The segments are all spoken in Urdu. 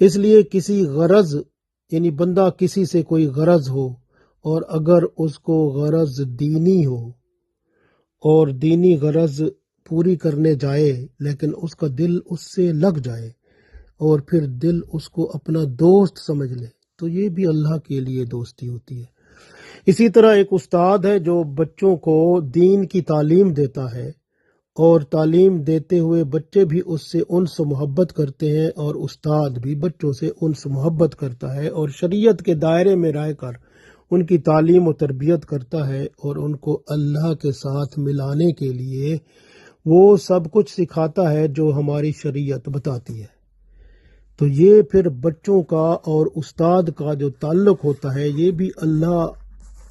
اس لیے کسی غرض یعنی بندہ کسی سے کوئی غرض ہو اور اگر اس کو غرض دینی ہو اور دینی غرض پوری کرنے جائے لیکن اس کا دل اس سے لگ جائے اور پھر دل اس کو اپنا دوست سمجھ لے تو یہ بھی اللہ کے لیے دوستی ہوتی ہے۔ اسی طرح ایک استاد ہے جو بچوں کو دین کی تعلیم دیتا ہے اور تعلیم دیتے ہوئے بچے بھی اس سے انس و محبت کرتے ہیں اور استاد بھی بچوں سے انس و محبت کرتا ہے اور شریعت کے دائرے میں رہ کر ان کی تعلیم و تربیت کرتا ہے اور ان کو اللہ کے ساتھ ملانے کے لیے وہ سب کچھ سکھاتا ہے جو ہماری شریعت بتاتی ہے۔ تو یہ پھر بچوں کا اور استاد کا جو تعلق ہوتا ہے یہ بھی اللہ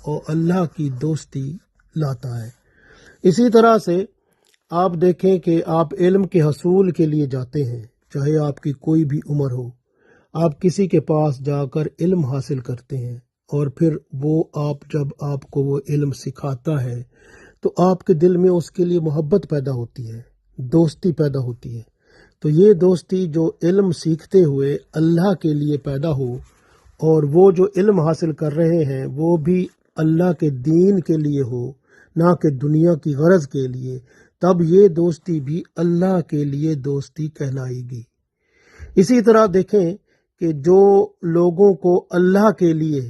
اور اللہ کی دوستی لاتا ہے۔ اسی طرح سے آپ دیکھیں کہ آپ علم کے حصول کے لیے جاتے ہیں، چاہے آپ کی کوئی بھی عمر ہو، آپ کسی کے پاس جا کر علم حاصل کرتے ہیں اور پھر وہ جب آپ کو وہ علم سکھاتا ہے تو آپ کے دل میں اس کے لیے محبت پیدا ہوتی ہے، دوستی پیدا ہوتی ہے۔ تو یہ دوستی جو علم سیکھتے ہوئے اللہ کے لیے پیدا ہو اور وہ جو علم حاصل کر رہے ہیں وہ بھی اللہ کے دین کے لیے ہو نہ کہ دنیا کی غرض کے لیے، تب یہ دوستی بھی اللہ کے لیے دوستی کہلائے گی۔ اسی طرح دیکھیں کہ جو لوگوں کو اللہ کے لیے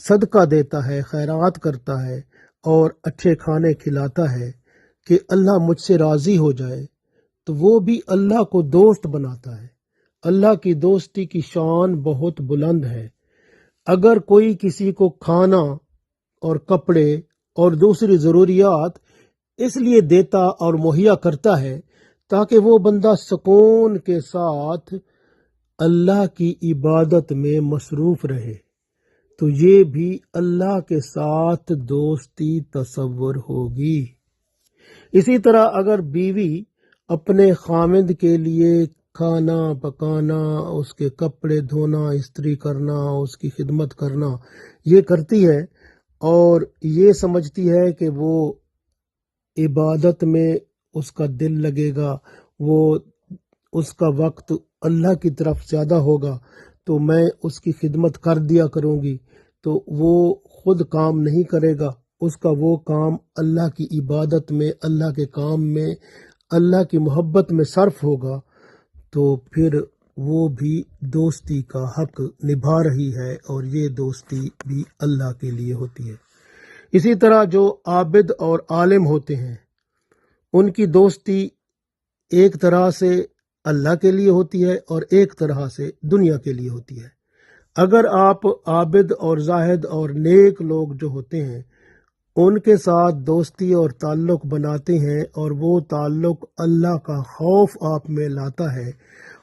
صدقہ دیتا ہے، خیرات کرتا ہے اور اچھے کھانے کھلاتا ہے کہ اللہ مجھ سے راضی ہو جائے، تو وہ بھی اللہ کو دوست بناتا ہے۔ اللہ کی دوستی کی شان بہت بلند ہے۔ اگر کوئی کسی کو کھانا اور کپڑے اور دوسری ضروریات اس لیے دیتا اور مہیا کرتا ہے تاکہ وہ بندہ سکون کے ساتھ اللہ کی عبادت میں مصروف رہے، تو یہ بھی اللہ کے ساتھ دوستی تصور ہوگی۔ اسی طرح اگر بیوی اپنے خامند کے لیے کھانا پکانا، اس کے کپڑے دھونا، استری کرنا، اس کی خدمت کرنا یہ کرتی ہے اور یہ سمجھتی ہے کہ وہ عبادت میں اس کا دل لگے گا، وہ اس کا وقت اللہ کی طرف زیادہ ہوگا، تو میں اس کی خدمت کر دیا کروں گی، تو وہ خود کام نہیں کرے گا، اس کا وہ کام اللہ کی عبادت میں، اللہ کے کام میں، اللہ کی محبت میں صرف ہوگا، تو پھر وہ بھی دوستی کا حق نبھا رہی ہے اور یہ دوستی بھی اللہ کے لیے ہوتی ہے۔ اسی طرح جو عابد اور عالم ہوتے ہیں ان کی دوستی ایک طرح سے اللہ کے لیے ہوتی ہے اور ایک طرح سے دنیا کے لیے ہوتی ہے۔ اگر آپ عابد اور زاہد اور نیک لوگ جو ہوتے ہیں ان کے ساتھ دوستی اور تعلق بناتے ہیں اور وہ تعلق اللہ کا خوف آپ میں لاتا ہے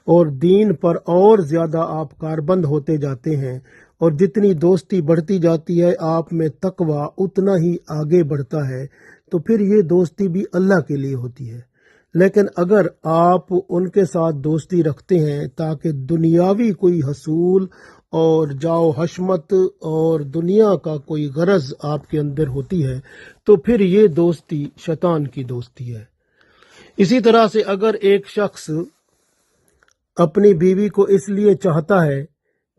اور دین پر اور زیادہ آپ کاربند ہوتے جاتے ہیں اور جتنی دوستی بڑھتی جاتی ہے آپ میں تقوی اتنا ہی آگے بڑھتا ہے، تو پھر یہ دوستی بھی اللہ کے لیے ہوتی ہے۔ لیکن اگر آپ ان کے ساتھ دوستی رکھتے ہیں تاکہ دنیاوی کوئی حصول اور جاؤ حشمت اور دنیا کا کوئی غرض آپ کے اندر ہوتی ہے تو پھر یہ دوستی شیطان کی دوستی ہے۔ اسی طرح سے اگر ایک شخص اپنی بیوی کو اس لیے چاہتا ہے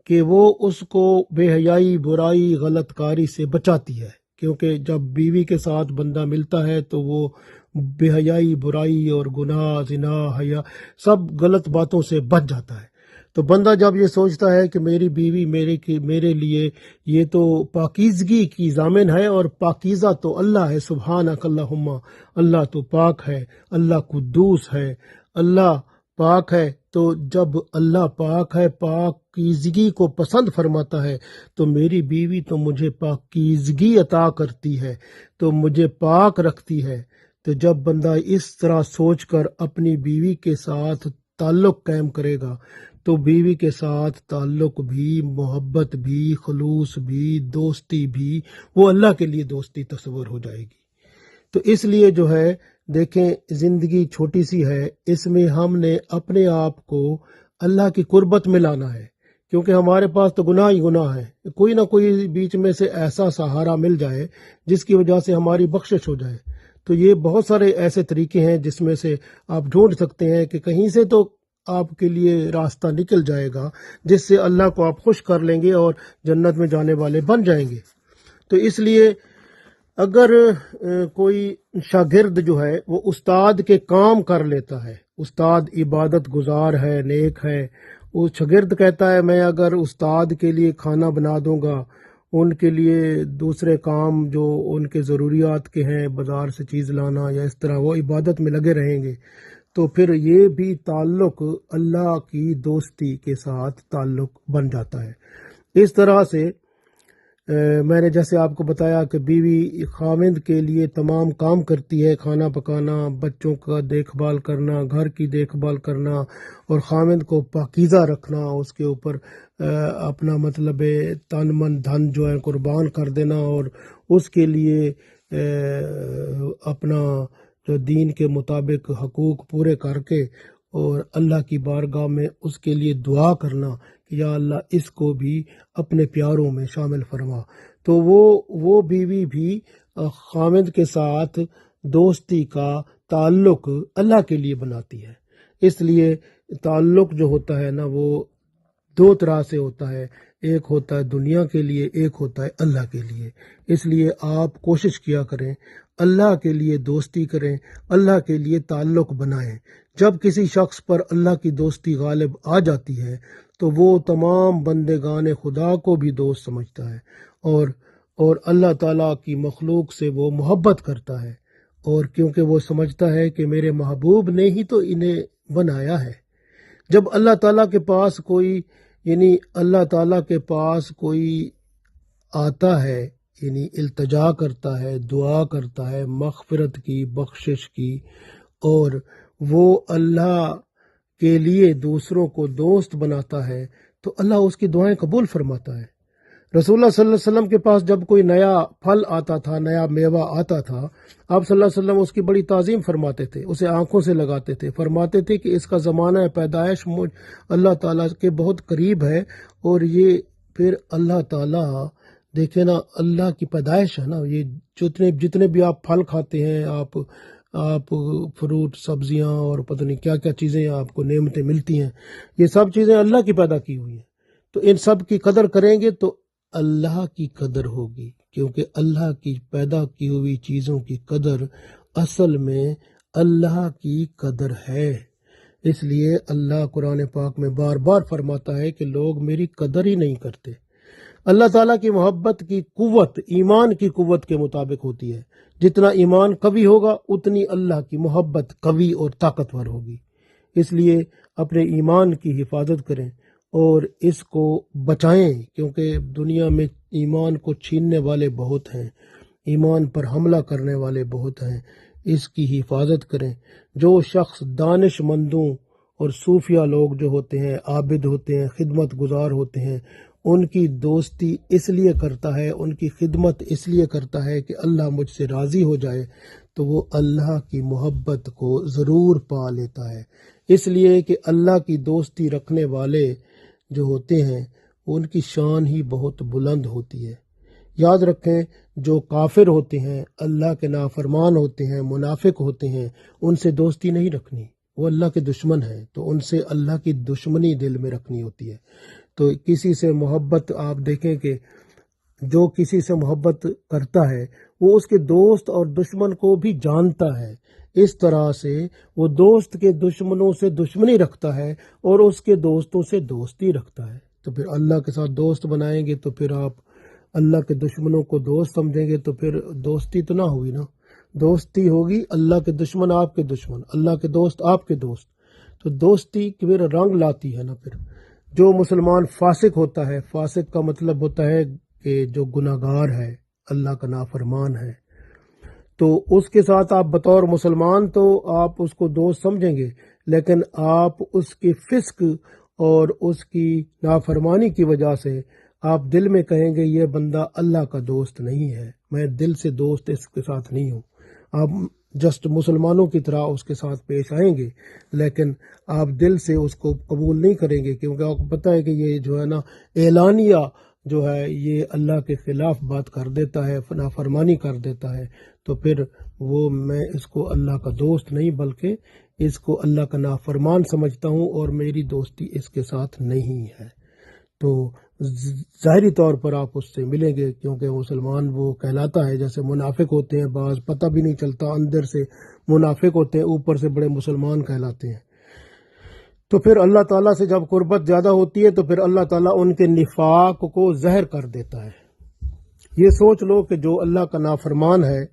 کہ وہ اس کو بے حیائی، برائی، غلط کاری سے بچاتی ہے، کیونکہ جب بیوی کے ساتھ بندہ ملتا ہے تو وہ بے حیائی، برائی اور گناہ، زنا، حیا سب غلط باتوں سے بچ جاتا ہے، تو بندہ جب یہ سوچتا ہے کہ میری بیوی میرے لیے یہ تو پاکیزگی کی ضامن ہے اور پاکیزہ تو اللہ ہے، سبحانک اللہم، اللہ تو پاک ہے، اللہ قدوس ہے، اللہ پاک ہے، تو جب اللہ پاک ہے، پاکیزگی کو پسند فرماتا ہے، تو میری بیوی تو مجھے پاکیزگی عطا کرتی ہے، تو مجھے پاک رکھتی ہے۔ تو جب بندہ اس طرح سوچ کر اپنی بیوی کے ساتھ تعلق قائم کرے گا تو بیوی کے ساتھ تعلق بھی، محبت بھی، خلوص بھی، دوستی بھی وہ اللہ کے لیے دوستی تصور ہو جائے گی۔ تو اس لیے جو ہے دیکھیں زندگی چھوٹی سی ہے، اس میں ہم نے اپنے آپ کو اللہ کی قربت میں لانا ہے، کیونکہ ہمارے پاس تو گناہ ہی گناہ ہے، کوئی نہ کوئی بیچ میں سے ایسا سہارا مل جائے جس کی وجہ سے ہماری بخشش ہو جائے۔ تو یہ بہت سارے ایسے طریقے ہیں جس میں سے آپ ڈھونڈ سکتے ہیں کہ کہیں سے تو آپ کے لیے راستہ نکل جائے گا جس سے اللہ کو آپ خوش کر لیں گے اور جنت میں جانے والے بن جائیں گے۔ تو اس لیے اگر کوئی شاگرد جو ہے وہ استاد کے کام کر لیتا ہے، استاد عبادت گزار ہے، نیک ہے، وہ شاگرد کہتا ہے میں اگر استاد کے لیے کھانا بنا دوں گا، ان کے لیے دوسرے کام جو ان کے ضروریات کے ہیں، بازار سے چیز لانا یا اس طرح، وہ عبادت میں لگے رہیں گے، تو پھر یہ بھی تعلق اللہ کی دوستی کے ساتھ تعلق بن جاتا ہے۔ اس طرح سے میں نے جیسے آپ کو بتایا کہ بیوی خاوند کے لیے تمام کام کرتی ہے، کھانا پکانا، بچوں کا دیکھ بھال کرنا، گھر کی دیکھ بھال کرنا، اور خاوند کو پاکیزہ رکھنا، اس کے اوپر اپنا مطلب تن من دھن جو ہے قربان کر دینا، اور اس کے لیے اپنا جو دین کے مطابق حقوق پورے کر کے اور اللہ کی بارگاہ میں اس کے لیے دعا کرنا کہ یا اللہ اس کو بھی اپنے پیاروں میں شامل فرما، تو وہ بیوی بھی خاوند کے ساتھ دوستی کا تعلق اللہ کے لیے بناتی ہے۔ اس لیے تعلق جو ہوتا ہے نا وہ دو طرح سے ہوتا ہے، ایک ہوتا ہے دنیا کے لیے، ایک ہوتا ہے اللہ کے لیے۔ اس لیے آپ کوشش کیا کریں، اللہ کے لیے دوستی کریں، اللہ کے لیے تعلق بنائیں۔ جب کسی شخص پر اللہ کی دوستی غالب آ جاتی ہے تو وہ تمام بندگان خدا کو بھی دوست سمجھتا ہے، اور اللہ تعالیٰ کی مخلوق سے وہ محبت کرتا ہے، اور کیونکہ وہ سمجھتا ہے کہ میرے محبوب نے ہی تو انہیں بنایا ہے۔ جب اللہ تعالیٰ کے پاس کوئی اللہ تعالیٰ کے پاس کوئی آتا ہے، التجا کرتا ہے، دعا کرتا ہے مغفرت کی، بخشش کی، اور وہ اللہ کے لیے دوسروں کو دوست بناتا ہے تو اللہ اس کی دعائیں قبول فرماتا ہے۔ رسول اللہ صلی اللہ علیہ وسلم کے پاس جب کوئی نیا پھل آتا تھا، نیا میوہ آتا تھا، آپ صلی اللہ علیہ وسلم اس کی بڑی تعظیم فرماتے تھے، اسے آنکھوں سے لگاتے تھے، فرماتے تھے کہ اس کا زمانہ پیدائش اللہ تعالیٰ کے بہت قریب ہے، اور یہ پھر اللہ تعالیٰ دیکھیں نا، اللہ کی پیدائش ہے نا، یہ جتنے بھی آپ پھل کھاتے ہیں، آپ فروٹ، سبزیاں اور پتہ نہیں کیا کیا چیزیں آپ کو نعمتیں ملتی ہیں، یہ سب چیزیں اللہ کی پیدا کی ہوئی ہیں، تو ان سب کی قدر کریں گے تو اللہ کی قدر ہوگی، کیونکہ اللہ کی پیدا کی ہوئی چیزوں کی قدر اصل میں اللہ کی قدر ہے۔ اس لیے اللہ قرآن پاک میں بار بار فرماتا ہے کہ لوگ میری قدر ہی نہیں کرتے۔ اللہ تعالیٰ کی محبت کی قوت ایمان کی قوت کے مطابق ہوتی ہے، جتنا ایمان قوی ہوگا اتنی اللہ کی محبت قوی اور طاقتور ہوگی۔ اس لیے اپنے ایمان کی حفاظت کریں اور اس کو بچائیں، کیونکہ دنیا میں ایمان کو چھیننے والے بہت ہیں، ایمان پر حملہ کرنے والے بہت ہیں، اس کی حفاظت کریں۔ جو شخص دانش مندوں اور صوفیہ لوگ جو ہوتے ہیں، عابد ہوتے ہیں، خدمت گزار ہوتے ہیں، ان کی دوستی اس لیے کرتا ہے، ان کی خدمت اس لیے کرتا ہے کہ اللہ مجھ سے راضی ہو جائے، تو وہ اللہ کی محبت کو ضرور پا لیتا ہے۔ اس لیے کہ اللہ کی دوستی رکھنے والے جو ہوتے ہیں ان کی شان ہی بہت بلند ہوتی ہے۔ یاد رکھیں، جو کافر ہوتے ہیں، اللہ کے نافرمان ہوتے ہیں، منافق ہوتے ہیں، ان سے دوستی نہیں رکھنی، وہ اللہ کے دشمن ہیں، تو ان سے اللہ کی دشمنی دل میں رکھنی ہوتی ہے۔ تو کسی سے محبت، آپ دیکھیں کہ جو کسی سے محبت کرتا ہے وہ اس کے دوست اور دشمن کو بھی جانتا ہے، اس طرح سے وہ دوست کے دشمنوں سے دشمنی رکھتا ہے اور اس کے دوستوں سے دوستی رکھتا ہے۔ تو پھر اللہ کے ساتھ دوست بنائیں گے تو پھر آپ اللہ کے دشمنوں کو دوست سمجھیں گے، تو پھر دوستی تو نہ ہوگی نا، دوستی ہوگی اللہ کے دشمن آپ کے دشمن، اللہ کے دوست آپ کے دوست، تو دوستی پھر رنگ لاتی ہے نا۔ پھر جو مسلمان فاسق ہوتا ہے، فاسق کا مطلب ہوتا ہے کہ جو گناہگار ہے، اللہ کا نافرمان ہے، تو اس کے ساتھ آپ بطور مسلمان تو آپ اس کو دوست سمجھیں گے، لیکن آپ اس کے فسق اور اس کی نافرمانی کی وجہ سے آپ دل میں کہیں گے یہ بندہ اللہ کا دوست نہیں ہے، میں دل سے دوست اس کے ساتھ نہیں ہوں۔ آپ جسٹ مسلمانوں کی طرح اس کے ساتھ پیش آئیں گے، لیکن آپ دل سے اس کو قبول نہیں کریں گے، کیونکہ آپ کو پتہ ہے کہ یہ جو ہے نا اعلانیہ جو ہے یہ اللہ کے خلاف بات کر دیتا ہے، نافرمانی کر دیتا ہے، تو پھر وہ میں اس کو اللہ کا دوست نہیں بلکہ اس کو اللہ کا نافرمان سمجھتا ہوں اور میری دوستی اس کے ساتھ نہیں ہے۔ تو ظاہری طور پر آپ اس سے ملیں گے، کیونکہ مسلمان وہ کہلاتا ہے، جیسے منافق ہوتے ہیں بعض، پتہ بھی نہیں چلتا، اندر سے منافق ہوتے ہیں، اوپر سے بڑے مسلمان کہلاتے ہیں۔ تو پھر اللہ تعالیٰ سے جب قربت زیادہ ہوتی ہے تو پھر اللہ تعالیٰ ان کے نفاق کو ظاہر کر دیتا ہے۔ یہ سوچ لو کہ جو اللہ کا نافرمان ہے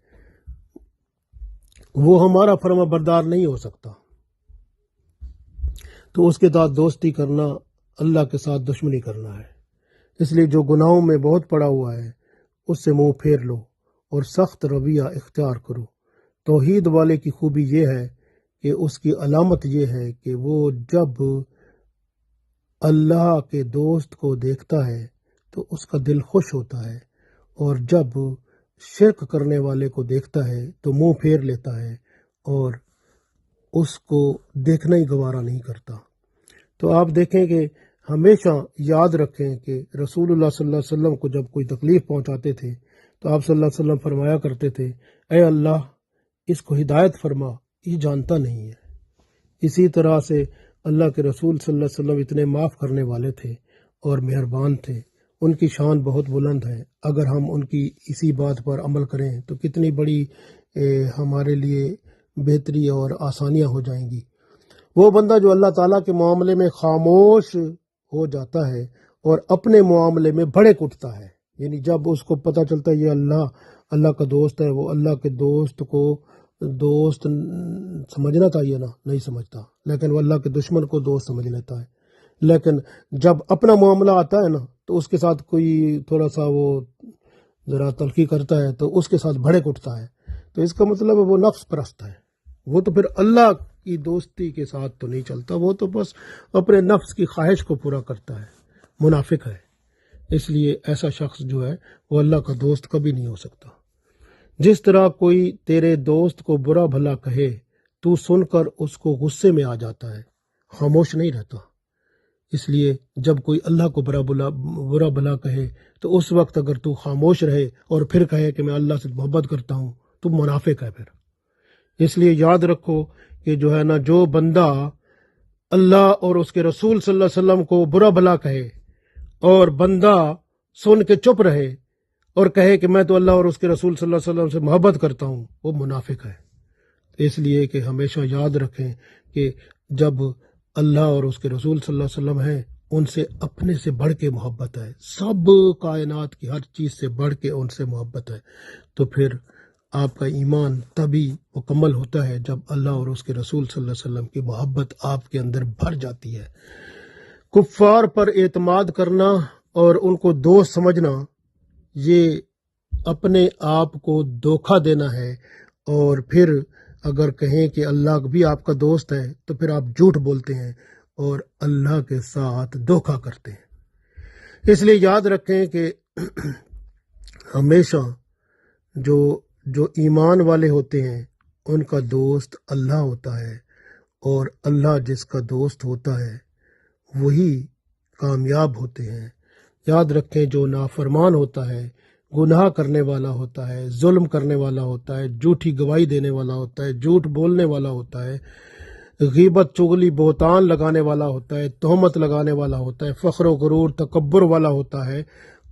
وہ ہمارا فرما بردار نہیں ہو سکتا، تو اس کے ساتھ دوستی کرنا اللہ کے ساتھ دشمنی کرنا ہے۔ اس لیے جو گناہوں میں بہت پڑا ہوا ہے اس سے منہ پھیر لو اور سخت رویہ اختیار کرو۔ توحید والے کی خوبی یہ ہے کہ اس کی علامت یہ ہے کہ وہ جب اللہ کے دوست کو دیکھتا ہے تو اس کا دل خوش ہوتا ہے، اور جب شرک کرنے والے کو دیکھتا ہے تو منہ پھیر لیتا ہے اور اس کو دیکھنا ہی گوارا نہیں کرتا۔ تو آپ دیکھیں کہ ہمیشہ یاد رکھیں کہ رسول اللہ صلی اللہ علیہ وسلم کو جب کوئی تکلیف پہنچاتے تھے تو آپ صلی اللہ علیہ وسلم فرمایا کرتے تھے، اے اللہ اس کو ہدایت فرما، یہ جانتا نہیں ہے۔ اسی طرح سے اللہ کے رسول صلی اللہ علیہ وسلم اتنے معاف کرنے والے تھے اور مہربان تھے، ان کی شان بہت بلند ہے۔ اگر ہم ان کی اسی بات پر عمل کریں تو کتنی بڑی ہمارے لیے بہتری اور آسانیاں ہو جائیں گی۔ وہ بندہ جو اللہ تعالیٰ کے معاملے میں خاموش ہو جاتا ہے اور اپنے معاملے میں بھڑک اٹھتا ہے، یعنی جب اس کو پتہ چلتا ہے یہ اللہ کا دوست ہے، وہ اللہ کے دوست کو دوست سمجھنا چاہیے نا، نہیں سمجھتا، لیکن وہ اللہ کے دشمن کو دوست سمجھ لیتا ہے۔ لیکن جب اپنا معاملہ آتا ہے نا تو اس کے ساتھ کوئی تھوڑا سا وہ ذرا تلخی کرتا ہے تو اس کے ساتھ بھڑک اٹھتا ہے، تو اس کا مطلب ہے وہ نفس پرست ہے، وہ تو پھر اللہ کی دوستی کے ساتھ تو نہیں چلتا، وہ تو بس اپنے نفس کی خواہش کو پورا کرتا ہے، منافق ہے۔ اس لیے ایسا شخص جو ہے وہ اللہ کا دوست کبھی نہیں ہو سکتا۔ جس طرح کوئی تیرے دوست کو برا بھلا کہے تو سن کر اس کو غصے میں آ جاتا ہے، خاموش نہیں رہتا، اس لیے جب کوئی اللہ کو برا بھلا کہے تو اس وقت اگر تو خاموش رہے اور پھر کہے کہ میں اللہ سے محبت کرتا ہوں تو منافق ہے پھر۔ اس لیے یاد رکھو کہ جو ہے نا، جو بندہ اللہ اور اس کے رسول صلی اللہ علیہ وسلم کو برا بھلا کہے اور بندہ سن کے چپ رہے اور کہے کہ میں تو اللہ اور اس کے رسول صلی اللہ علیہ وسلم سے محبت کرتا ہوں، وہ منافق ہے۔ اس لیے کہ ہمیشہ یاد رکھیں کہ جب اللہ اور اس کے رسول صلی اللہ علیہ وسلم ہیں، ان سے اپنے سے بڑھ کے محبت ہے، سب کائنات کی ہر چیز سے بڑھ کے ان سے محبت ہے، تو پھر آپ کا ایمان تبھی مکمل ہوتا ہے جب اللہ اور اس کے رسول صلی اللہ علیہ وسلم کی محبت آپ کے اندر بھر جاتی ہے۔ کفار پر اعتماد کرنا اور ان کو دوست سمجھنا یہ اپنے آپ کو دھوکہ دینا ہے، اور پھر اگر کہیں کہ اللہ بھی آپ کا دوست ہے تو پھر آپ جھوٹ بولتے ہیں اور اللہ کے ساتھ دھوکہ کرتے ہیں۔ اس لیے یاد رکھیں کہ ہمیشہ جو ایمان والے ہوتے ہیں ان کا دوست اللہ ہوتا ہے، اور اللہ جس کا دوست ہوتا ہے وہی کامیاب ہوتے ہیں۔ یاد رکھیں جو نافرمان ہوتا ہے، گناہ کرنے والا ہوتا ہے، ظلم کرنے والا ہوتا ہے، جھوٹی گواہی دینے والا ہوتا ہے، جھوٹ بولنے والا ہوتا ہے، غیبت چغلی بہتان لگانے والا ہوتا ہے، تہمت لگانے والا ہوتا ہے، فخر و غرور تکبر والا ہوتا ہے،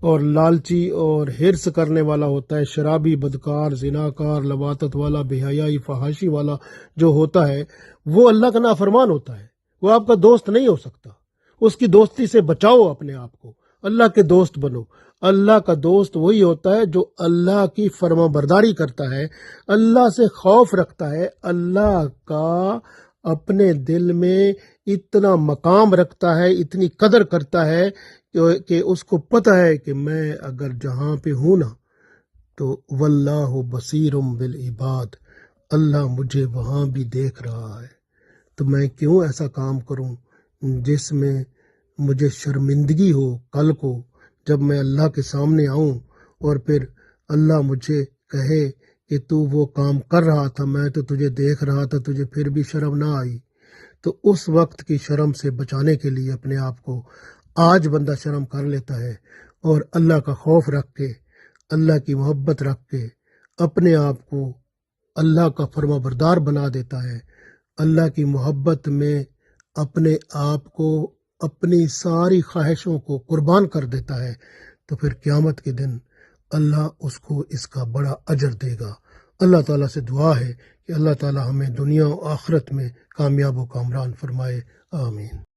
اور لالچی اور حرص کرنے والا ہوتا ہے، شرابی، بدکار، زناکار، لواطت والا، بے حیائی، فحاشی والا جو ہوتا ہے وہ اللہ کا نافرمان ہوتا ہے، وہ آپ کا دوست نہیں ہو سکتا۔ اس کی دوستی سے بچاؤ اپنے آپ کو، اللہ کے دوست بنو۔ اللہ کا دوست وہی ہوتا ہے جو اللہ کی فرما برداری کرتا ہے، اللہ سے خوف رکھتا ہے، اللہ کا اپنے دل میں اتنا مقام رکھتا ہے، اتنی قدر کرتا ہے کہ اس کو پتہ ہے کہ میں اگر جہاں پہ ہوں نا تو واللہ بصیر بالعباد، اللہ مجھے وہاں بھی دیکھ رہا ہے، تو میں کیوں ایسا کام کروں جس میں مجھے شرمندگی ہو کل کو جب میں اللہ کے سامنے آؤں اور پھر اللہ مجھے کہے کہ تو وہ کام کر رہا تھا، میں تو تجھے دیکھ رہا تھا، تجھے پھر بھی شرم نہ آئی۔ تو اس وقت کی شرم سے بچانے کے لیے اپنے آپ کو آج بندہ شرم کر لیتا ہے اور اللہ کا خوف رکھ کے، اللہ کی محبت رکھ کے اپنے آپ کو اللہ کا فرما بردار بنا دیتا ہے، اللہ کی محبت میں اپنے آپ کو، اپنی ساری خواہشوں کو قربان کر دیتا ہے، تو پھر قیامت کے دن اللہ اس کو اس کا بڑا اجر دے گا۔ اللہ تعالیٰ سے دعا ہے کہ اللہ تعالیٰ ہمیں دنیا و آخرت میں کامیاب و کامران فرمائے۔ آمین۔